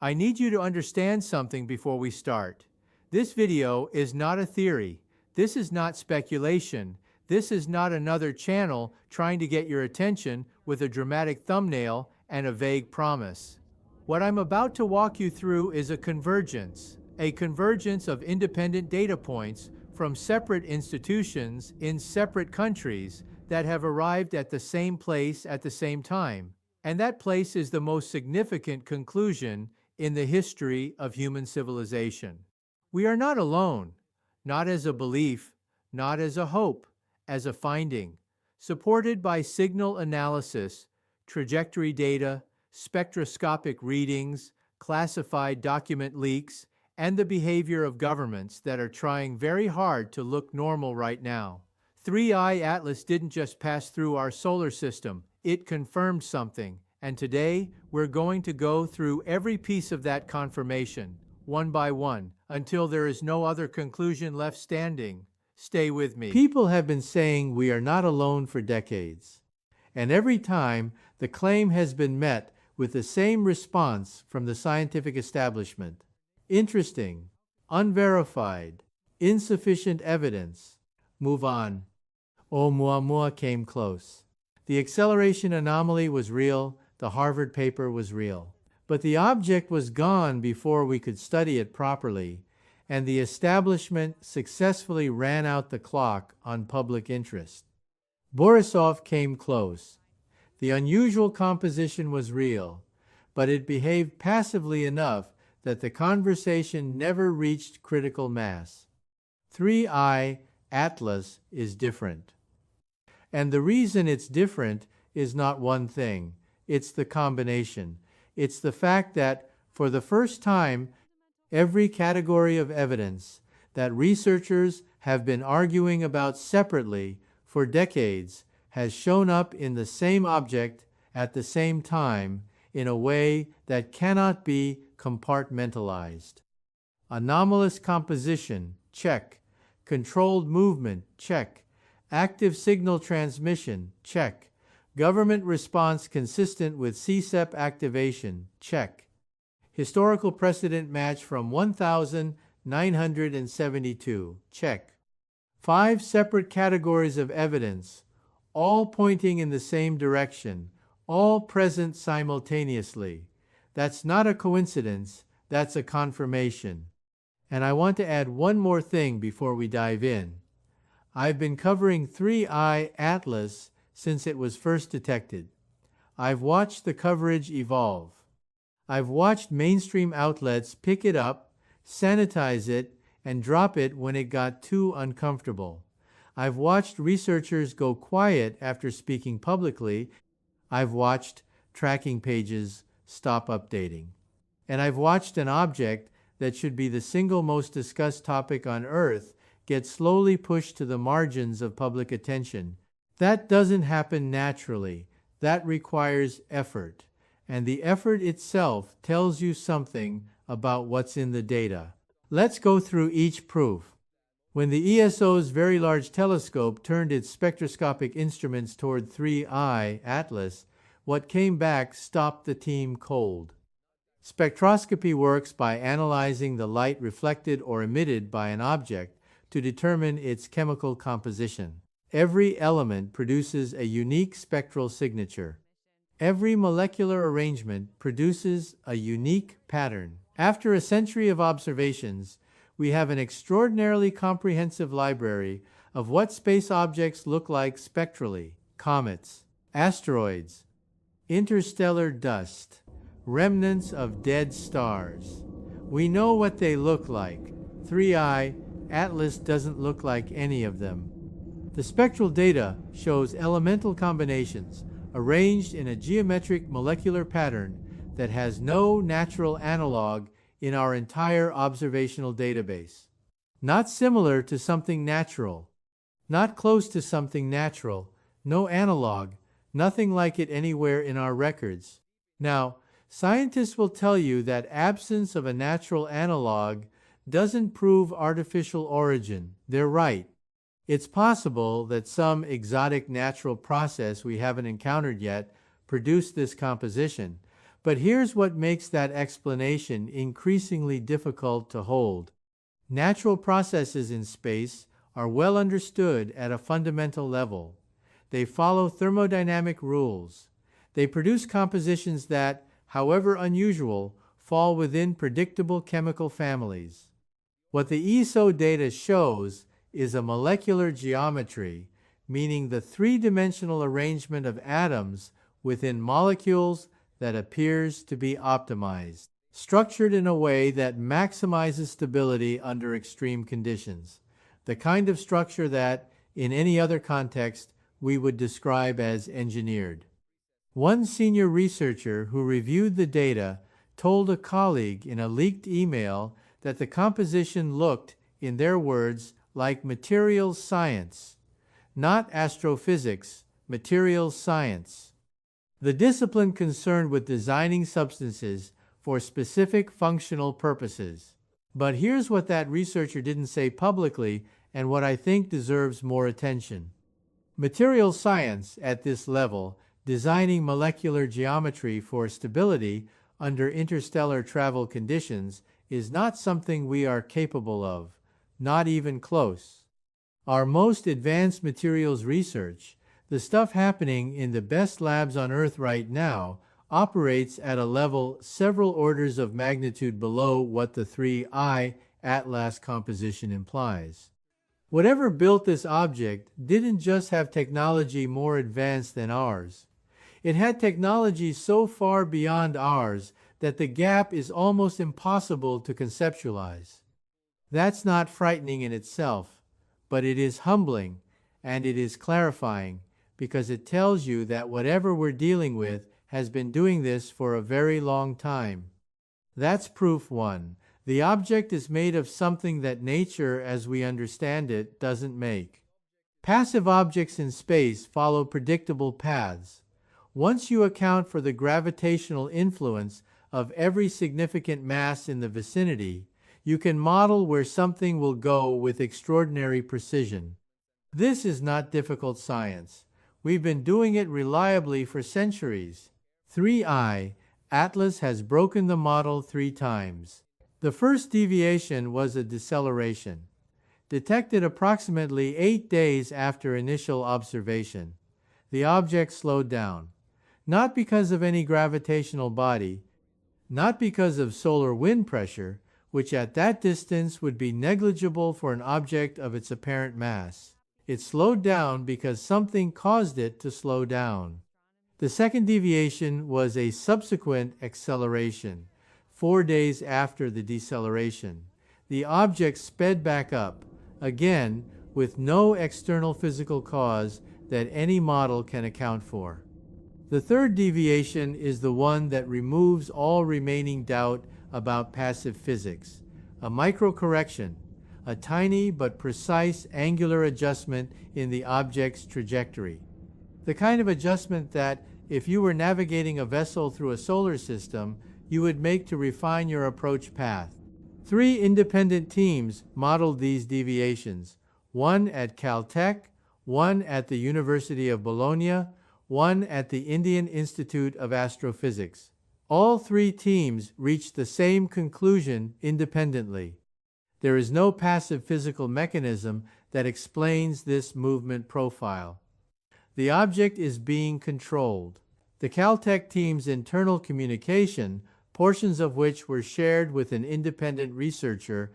I need you to understand something before we start. This video is not a theory. This is not speculation. This is not another channel trying to get your attention with a dramatic thumbnail and a vague promise. What I'm about to walk you through is a convergence of independent data points from separate institutions in separate countries that have arrived at the same place at the same time. And that place is the most significant conclusion in the history of human civilization. We are not alone, not as a belief, not as a hope, as a finding, supported by signal analysis, trajectory data, spectroscopic readings, classified document leaks, and the behavior of governments that are trying very hard to look normal right now. 3I Atlas didn't just pass through our solar system, it confirmed something. And today, we're going to go through every piece of that confirmation, one by one, until there is no other conclusion left standing. Stay with me. People have been saying we are not alone for decades. And every time, the claim has been met with the same response from the scientific establishment. Interesting, unverified, insufficient evidence. Move on. Oumuamua came close. The acceleration anomaly was real. The Harvard paper was real. But the object was gone before we could study it properly, and the establishment successfully ran out the clock on public interest. Borisov came close. The unusual composition was real, but it behaved passively enough that the conversation never reached critical mass. 3I Atlas is different. And the reason it's different is not one thing. It's the combination. It's the fact that, for the first time, every category of evidence that researchers have been arguing about separately for decades has shown up in the same object at the same time in a way that cannot be compartmentalized. Anomalous composition, check. Controlled movement, check. Active signal transmission, check. Government response consistent with CSEP activation, check. Historical precedent match from 1972, check. 5 separate categories of evidence, all pointing in the same direction, all present simultaneously. That's not a coincidence, that's a confirmation. And I want to add one more thing before we dive in. I've been covering 3I Atlas since it was first detected. I've watched the coverage evolve. I've watched mainstream outlets pick it up, sanitize it, and drop it when it got too uncomfortable. I've watched researchers go quiet after speaking publicly. I've watched tracking pages stop updating. And I've watched an object that should be the single most discussed topic on Earth get slowly pushed to the margins of public attention. That doesn't happen naturally. That requires effort. And the effort itself tells you something about what's in the data. Let's go through each proof. When the ESO's Very Large Telescope turned its spectroscopic instruments toward 3I Atlas, what came back stopped the team cold. Spectroscopy works by analyzing the light reflected or emitted by an object to determine its chemical composition. Every element produces a unique spectral signature. Every molecular arrangement produces a unique pattern. After a century of observations, we have an extraordinarily comprehensive library of what space objects look like spectrally: comets, asteroids, interstellar dust, remnants of dead stars. We know what they look like. 3I Atlas doesn't look like any of them. The spectral data shows elemental combinations arranged in a geometric molecular pattern that has no natural analog in our entire observational database. Not similar to something natural, not close to something natural, no analog, nothing like it anywhere in our records. Now, scientists will tell you that absence of a natural analog doesn't prove artificial origin. They're right. It's possible that some exotic natural process we haven't encountered yet produced this composition, But here's what makes that explanation increasingly difficult to hold. Natural processes in space are well understood at a fundamental level. They follow thermodynamic rules. They produce compositions that, however unusual, fall within predictable chemical families. What the ESO data shows is a molecular geometry, meaning the three-dimensional arrangement of atoms within molecules that appears to be optimized, structured in a way that maximizes stability under extreme conditions, the kind of structure that, in any other context, we would describe as engineered. One senior researcher who reviewed the data told a colleague in a leaked email that the composition looked, in their words, like materials science, not astrophysics, materials science. The discipline concerned with designing substances for specific functional purposes. But here's what that researcher didn't say publicly and what I think deserves more attention. Materials science at this level, designing molecular geometry for stability under interstellar travel conditions, is not something we are capable of, not even close. Our most advanced materials research, the stuff happening in the best labs on Earth right now, operates at a level several orders of magnitude below what the 3I Atlas composition implies. Whatever built this object didn't just have technology more advanced than ours. It had technology so far beyond ours that the gap is almost impossible to conceptualize. That's not frightening in itself, but it is humbling and it is clarifying because it tells you that whatever we're dealing with has been doing this for a very long time. That's proof one. The object is made of something that nature, as we understand it, doesn't make. Passive objects in space follow predictable paths. Once you account for the gravitational influence of every significant mass in the vicinity, you can model where something will go with extraordinary precision. This is not difficult science. We've been doing it reliably for centuries. 3I, Atlas has broken the model 3 times. The first deviation was a deceleration, detected approximately 8 days after initial observation. The object slowed down, not because of any gravitational body, not because of solar wind pressure, which at that distance would be negligible for an object of its apparent mass. It slowed down because something caused it to slow down. The second deviation was a subsequent acceleration. 4 days after the deceleration, the object sped back up, again with no external physical cause that any model can account for. The third deviation is the one that removes all remaining doubt about passive physics, a microcorrection, a tiny but precise angular adjustment in the object's trajectory. The kind of adjustment that, if you were navigating a vessel through a solar system, you would make to refine your approach path. 3 independent teams modeled these deviations, one at Caltech, one at the University of Bologna, one at the Indian Institute of Astrophysics. All 3 teams reached the same conclusion independently. There is no passive physical mechanism that explains this movement profile. The object is being controlled. The Caltech team's internal communication, portions of which were shared with an independent researcher,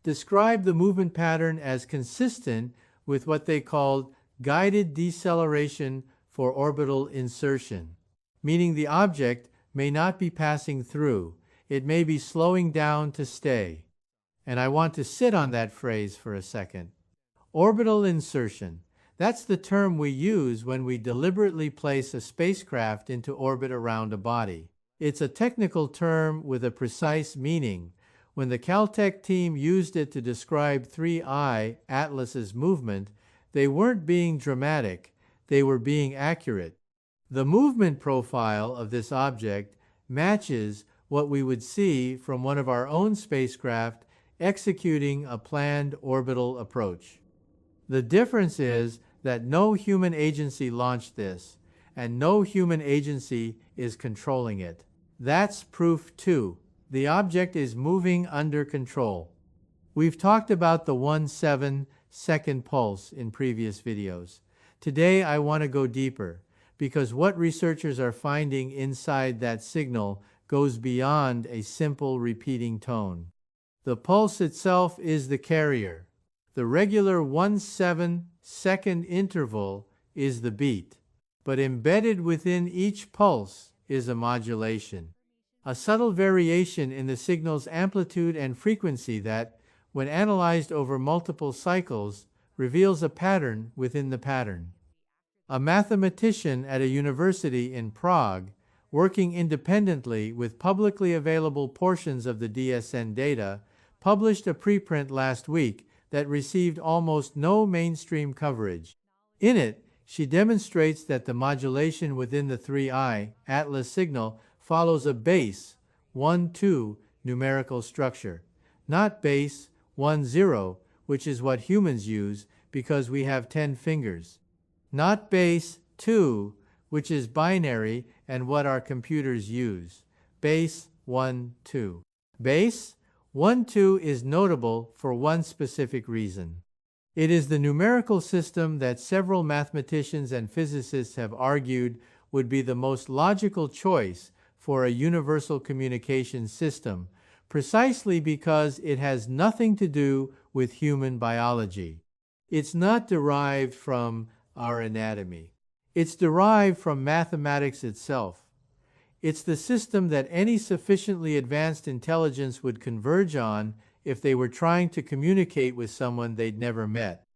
described the movement pattern as consistent with what they called guided deceleration for orbital insertion, meaning the object may not be passing through, it may be slowing down to stay. And I want to sit on that phrase for a second. Orbital insertion. That's the term we use when we deliberately place a spacecraft into orbit around a body. It's a technical term with a precise meaning. When the Caltech team used it to describe 3I Atlas's movement, they weren't being dramatic, they were being accurate. The movement profile of this object matches what we would see from one of our own spacecraft executing a planned orbital approach. The difference is that no human agency launched this, and no human agency is controlling it. That's proof 2. The object is moving under control. We've talked about the 1/7-second pulse in previous videos. Today I want to go deeper, because what researchers are finding inside that signal goes beyond a simple repeating tone. The pulse itself is the carrier. The regular 1/7-second interval is the beat, but embedded within each pulse is a modulation, a subtle variation in the signal's amplitude and frequency that, when analyzed over multiple cycles, reveals a pattern within the pattern. A mathematician at a university in Prague, working independently with publicly available portions of the DSN data, published a preprint last week that received almost no mainstream coverage. In it, she demonstrates that the modulation within the 3i Atlas signal follows a base 1-2 numerical structure, not base 1-0, which is what humans use because we have 10 fingers, not base 2, which is binary and what our computers use, base 1-2. Base 1-2 is notable for one specific reason. It is the numerical system that several mathematicians and physicists have argued would be the most logical choice for a universal communication system, precisely because it has nothing to do with human biology. It's not derived from our anatomy. It's derived from mathematics itself. It's the system that any sufficiently advanced intelligence would converge on if they were trying to communicate with someone they'd never met.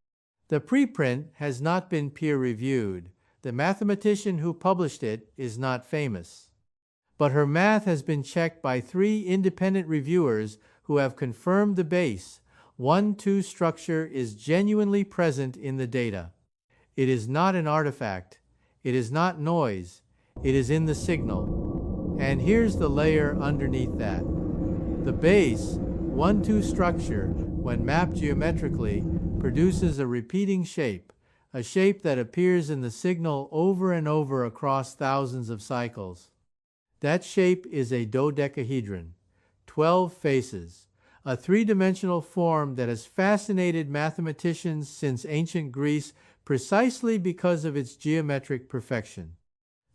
The preprint has not been peer-reviewed. The mathematician who published it is not famous. But her math has been checked by 3 independent reviewers who have confirmed the base 1-2 structure is genuinely present in the data. It is not an artifact. It is not noise. It is in the signal. And here's the layer underneath that. The base 1-2 structure, when mapped geometrically, produces a repeating shape, a shape that appears in the signal over and over across thousands of cycles. That shape is a dodecahedron, 12 faces, a 3-dimensional form that has fascinated mathematicians since ancient Greece precisely because of its geometric perfection.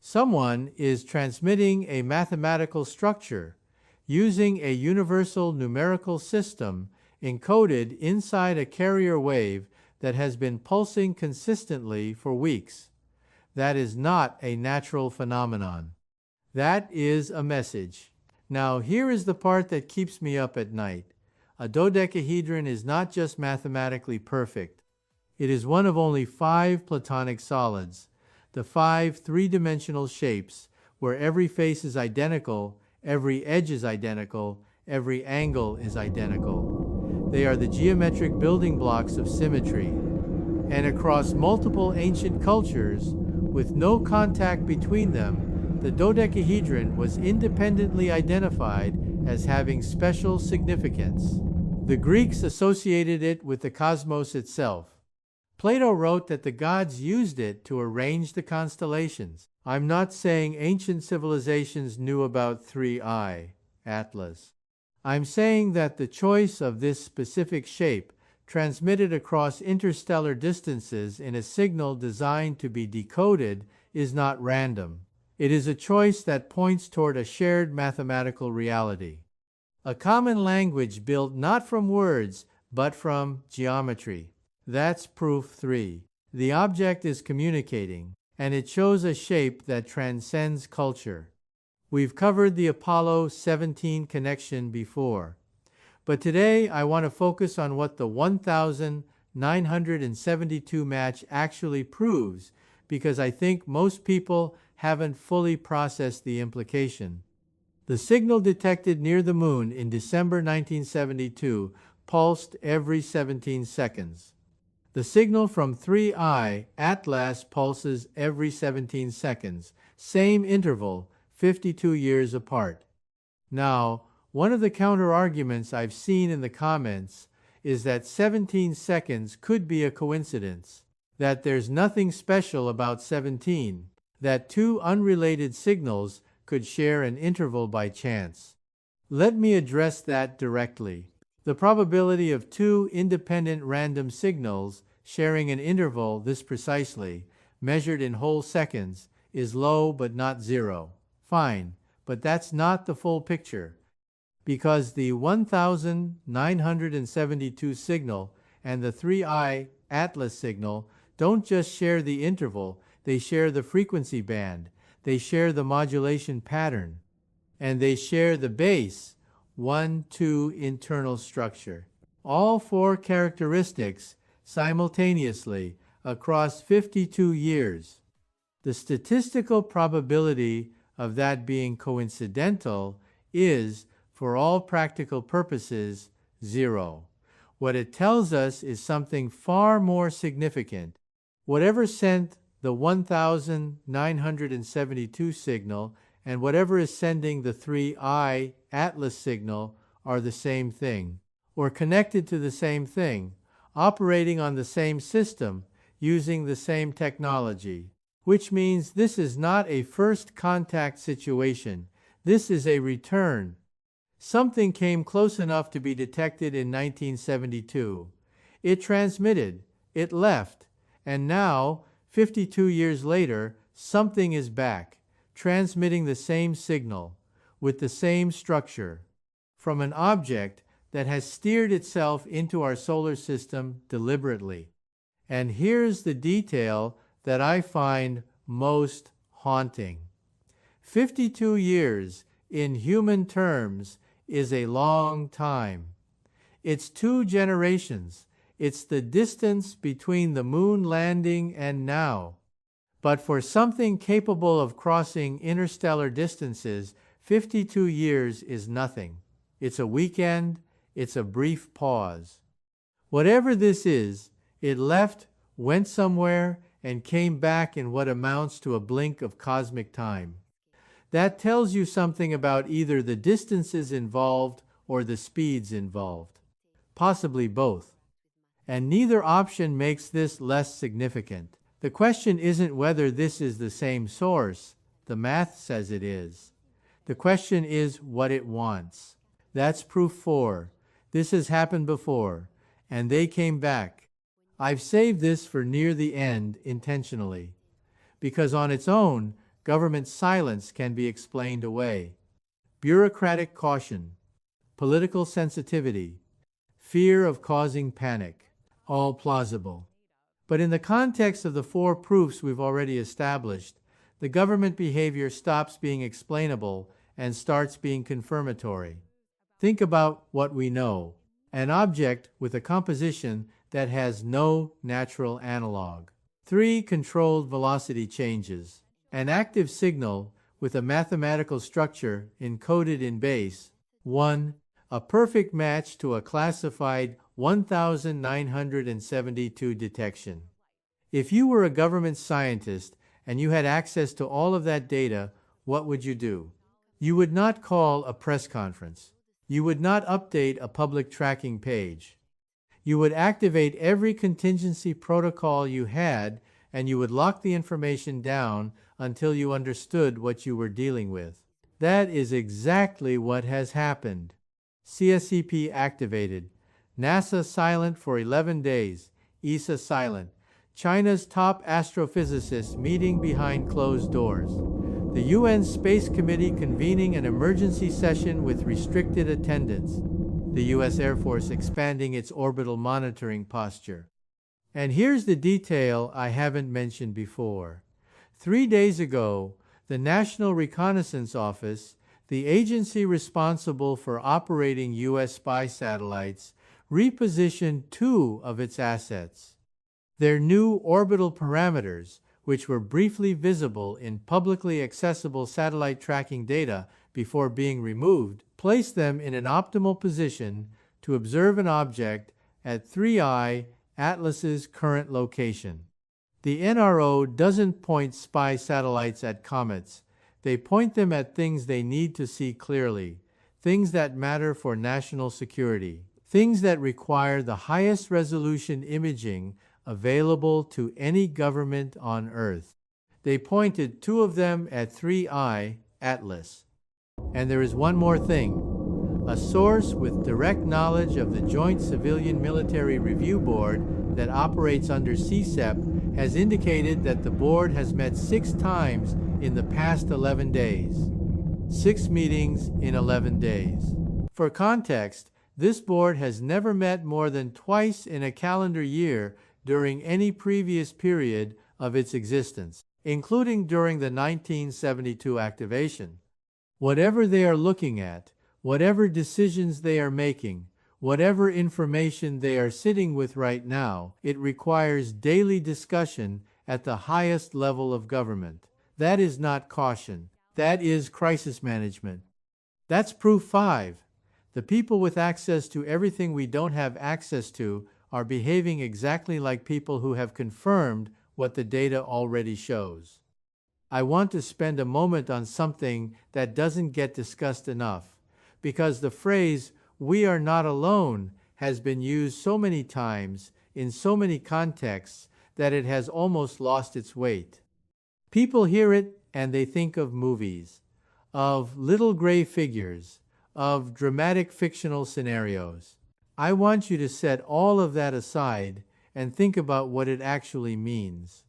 Someone is transmitting a mathematical structure using a universal numerical system encoded inside a carrier wave that has been pulsing consistently for weeks. That is not a natural phenomenon. That is a message. Now, here is the part that keeps me up at night. A dodecahedron is not just mathematically perfect. It is one of only 5 Platonic solids, the 5 3-dimensional shapes, where every face is identical, every edge is identical, every angle is identical. They are the geometric building blocks of symmetry. And across multiple ancient cultures, with no contact between them, the dodecahedron was independently identified as having special significance. The Greeks associated it with the cosmos itself. Plato wrote that the gods used it to arrange the constellations. I'm not saying ancient civilizations knew about 3i Atlas. I'm saying that the choice of this specific shape transmitted across interstellar distances in a signal designed to be decoded is not random. It is a choice that points toward a shared mathematical reality. A common language built not from words, but from geometry. That's proof 3. The object is communicating, and it shows a shape that transcends culture. We've covered the Apollo 17 connection before, but today I want to focus on what the 1972 match actually proves, because I think most people haven't fully processed the implication. The signal detected near the moon in December 1972 pulsed every 17 seconds. The signal from 3i Atlas pulses every 17 seconds, same interval, 52 years apart. Now, one of the counter-arguments I've seen in the comments is that 17 seconds could be a coincidence, that there's nothing special about 17, that 2 unrelated signals could share an interval by chance. Let me address that directly. The probability of two independent random signals sharing an interval this precisely, measured in whole seconds, is low but not zero. Fine, but that's not the full picture, because the 1972 signal and the 3i Atlas signal don't just share the interval, they share the frequency band, they share the modulation pattern, and they share the base 1-2 internal structure. All four characteristics simultaneously across 52 years. The statistical probability of that being coincidental is, for all practical purposes, zero. What it tells us is something far more significant. Whatever sent the 1972 signal and whatever is sending the 3i Atlas signal are the same thing, or connected to the same thing, operating on the same system, using the same technology. Which means this is not a first contact situation. This is a return. Something came close enough to be detected in 1972. It transmitted, it left, and now, 52 years later, something is back, transmitting the same signal, with the same structure, from an object that has steered itself into our solar system deliberately. And here's the detail that I find most haunting. 52 years, in human terms, is a long time. It's 2 generations. It's the distance between the moon landing and now. But for something capable of crossing interstellar distances, 52 years is nothing. It's a weekend, it's a brief pause. Whatever this is, it left, went somewhere, and came back in what amounts to a blink of cosmic time. That tells you something about either the distances involved or the speeds involved. Possibly both. And neither option makes this less significant. The question isn't whether this is the same source. The math says it is. The question is what it wants. That's proof 4. This has happened before, and they came back. I've saved this for near the end intentionally, because on its own, government silence can be explained away. Bureaucratic caution, political sensitivity, fear of causing panic, all plausible. But in the context of the 4 proofs we've already established, the government behavior stops being explainable and starts being confirmatory. Think about what we know. An object with a composition that has no natural analog. 3 controlled velocity changes. An active signal with a mathematical structure encoded in base 1, a perfect match to a classified 1972 detection. If you were a government scientist and you had access to all of that data, what would you do? You would not call a press conference. You would not update a public tracking page. You would activate every contingency protocol you had, and you would lock the information down until you understood what you were dealing with. That is exactly what has happened. CSEP activated. NASA silent for 11 days. ESA silent. China's top astrophysicists meeting behind closed doors. The UN Space Committee convening an emergency session with restricted attendance. The US Air Force expanding its orbital monitoring posture. And here's the detail I haven't mentioned before. 3 days ago, the National Reconnaissance Office, the agency responsible for operating U.S. spy satellites, repositioned 2 of its assets. Their new orbital parameters, which were briefly visible in publicly accessible satellite tracking data before being removed, placed them in an optimal position to observe an object at 3i Atlas's current location. The NRO doesn't point spy satellites at comets. They point them at things they need to see clearly, things that matter for national security, things that require the highest resolution imaging available to any government on Earth. They pointed 2 of them at 3i Atlas. And there is one more thing. A source with direct knowledge of the Joint Civilian Military Review Board that operates under CSEP has indicated that the board has met 6 times in the past 11 days. 6 meetings in 11 days. For context, this board has never met more than twice in a calendar year during any previous period of its existence, including during the 1972 activation. Whatever they are looking at, whatever decisions they are making, whatever information they are sitting with right now, it requires daily discussion at the highest level of government. That is not caution. That is crisis management. That's proof 5. The people with access to everything we don't have access to are behaving exactly like people who have confirmed what the data already shows. I want to spend a moment on something that doesn't get discussed enough, because the phrase, "we are not alone," has been used so many times in so many contexts that it has almost lost its weight. People hear it and they think of movies, of little gray figures, of dramatic fictional scenarios. I want you to set all of that aside and think about what it actually means.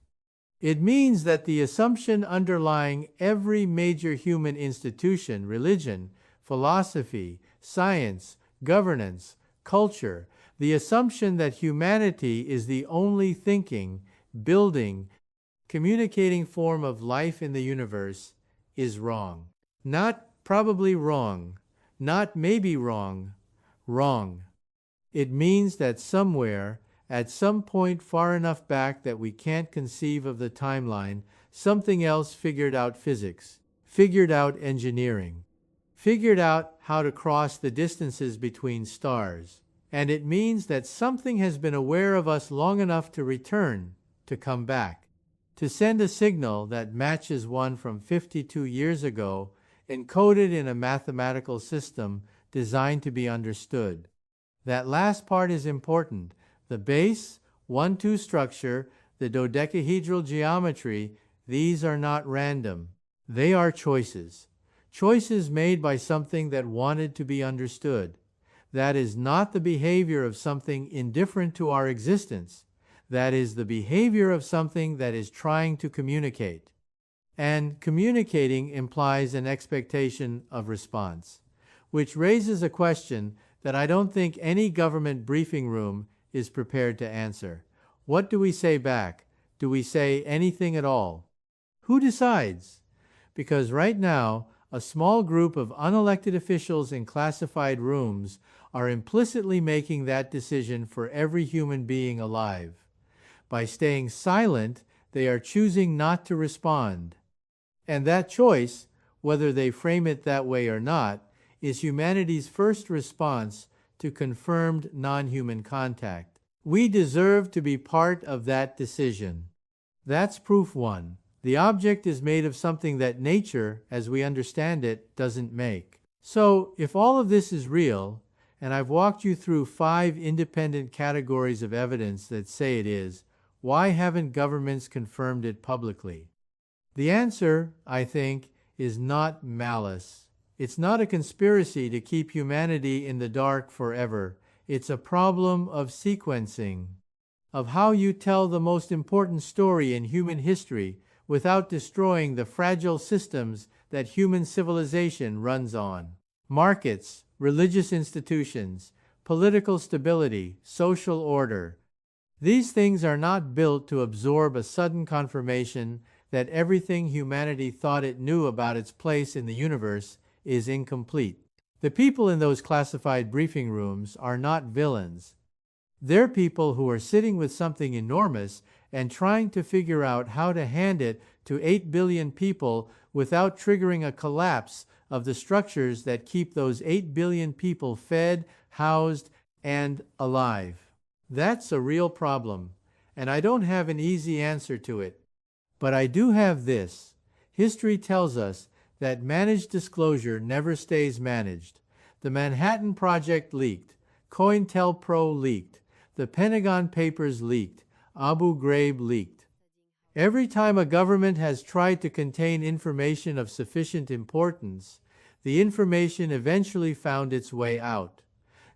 It means that the assumption underlying every major human institution, religion, philosophy, science, governance, culture, the assumption that humanity is the only thinking, building, communicating form of life in the universe is wrong. Not probably wrong, not maybe wrong, wrong. It means that somewhere, at some point far enough back that we can't conceive of the timeline, something else figured out physics, figured out engineering, figured out how to cross the distances between stars. And it means that something has been aware of us long enough to return, to come back, to send a signal that matches one from 52 years ago, encoded in a mathematical system designed to be understood. That last part is important. The base, 1-2 structure, the dodecahedral geometry, these are not random. They are choices. Choices made by something that wanted to be understood. That is not the behavior of something indifferent to our existence. That is the behavior of something that is trying to communicate. And communicating implies an expectation of response, which raises a question that I don't think any government briefing room is prepared to answer. What do we say back? Do we say anything at all? Who decides? Because right now, a small group of unelected officials in classified rooms are implicitly making that decision for every human being alive. By staying silent, they are choosing not to respond. And that choice, whether they frame it that way or not, is humanity's first response to confirmed non-human contact. We deserve to be part of that decision. That's proof 1. The object is made of something that nature, as we understand it, doesn't make. So, if all of this is real, and I've walked you through 5 independent categories of evidence that say it is, why haven't governments confirmed it publicly? The answer, I think, is not malice. It's not a conspiracy to keep humanity in the dark forever. It's a problem of sequencing, of how you tell the most important story in human history without destroying the fragile systems that human civilization runs on. Markets, religious institutions, political stability, social order. These things are not built to absorb a sudden confirmation that everything humanity thought it knew about its place in the universe is incomplete. The people in those classified briefing rooms are not villains. They're people who are sitting with something enormous and trying to figure out how to hand it to 8 billion people without triggering a collapse of the structures that keep those 8 billion people fed, housed, and alive. That's a real problem, and I don't have an easy answer to it. But I do have this. History tells us that managed disclosure never stays managed. The Manhattan Project leaked. COINTELPRO leaked. The Pentagon Papers leaked. Abu Ghraib leaked. Every time a government has tried to contain information of sufficient importance, the information eventually found its way out.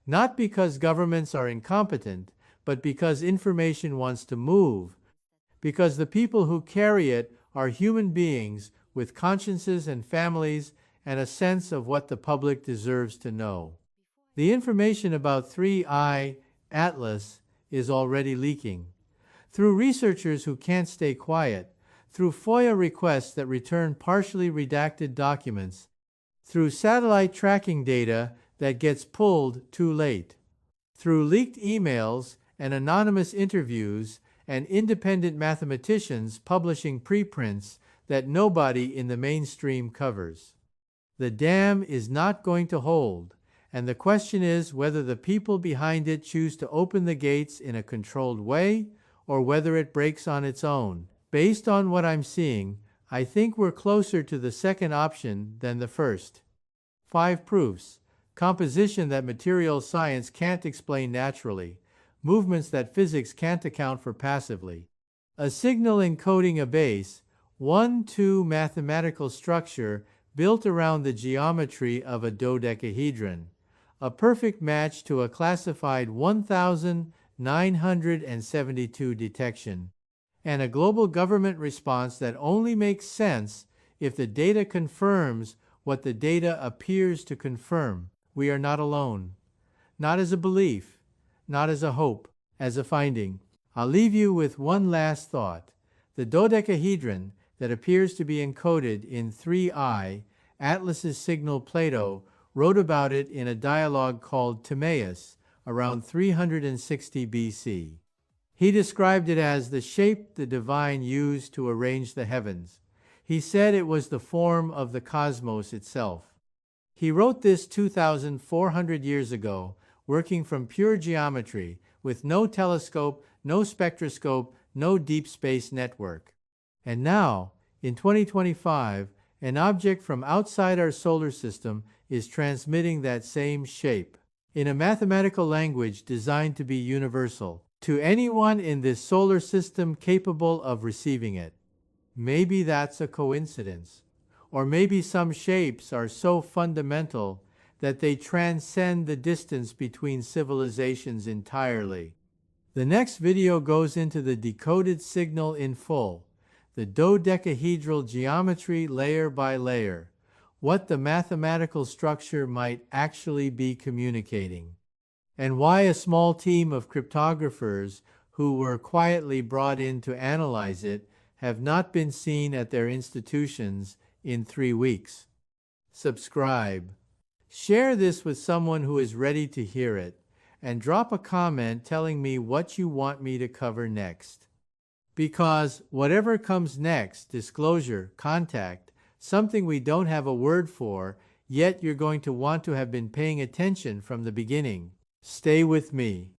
Not because governments are incompetent, but because information wants to move, because the people who carry it are human beings with consciences and families and a sense of what the public deserves to know. The information about 3I Atlas is already leaking. Through researchers who can't stay quiet, through FOIA requests that return partially redacted documents, through satellite tracking data that gets pulled too late, through leaked emails and anonymous interviews and independent mathematicians publishing preprints that nobody in the mainstream covers. The dam is not going to hold, and the question is whether the people behind it choose to open the gates in a controlled way or whether it breaks on its own. Based on what I'm seeing, I think we're closer to the second option than the first. 5 proofs. Composition that material science can't explain naturally. Movements that physics can't account for passively. A signal encoding a base, 1-2 mathematical structure built around the geometry of a dodecahedron. A perfect match to a classified 1972 detection. And a global government response that only makes sense if the data confirms what the data appears to confirm. We are not alone. Not as a belief, not as a hope, as a finding. I'll leave you with one last thought. The dodecahedron that appears to be encoded in 3I, Atlas's signal Plato, wrote about it in a dialogue called Timaeus, around 360 BC. He described it as the shape the divine used to arrange the heavens. He said it was the form of the cosmos itself. He wrote this 2,400 years ago, working from pure geometry, with no telescope, no spectroscope, no deep space network. And now, in 2025, an object from outside our solar system is transmitting that same shape, in a mathematical language designed to be universal, to anyone in this solar system capable of receiving it. Maybe that's a coincidence. Or maybe some shapes are so fundamental that they transcend the distance between civilizations entirely. The next video goes into the decoded signal in full, the dodecahedral geometry layer by layer, what the mathematical structure might actually be communicating, and why a small team of cryptographers who were quietly brought in to analyze it have not been seen at their institutions in 3 weeks. Subscribe. Share this with someone who is ready to hear it, and drop a comment telling me what you want me to cover next. Because whatever comes next, disclosure, contact, something we don't have a word for, yet you're going to want to have been paying attention from the beginning. Stay with me.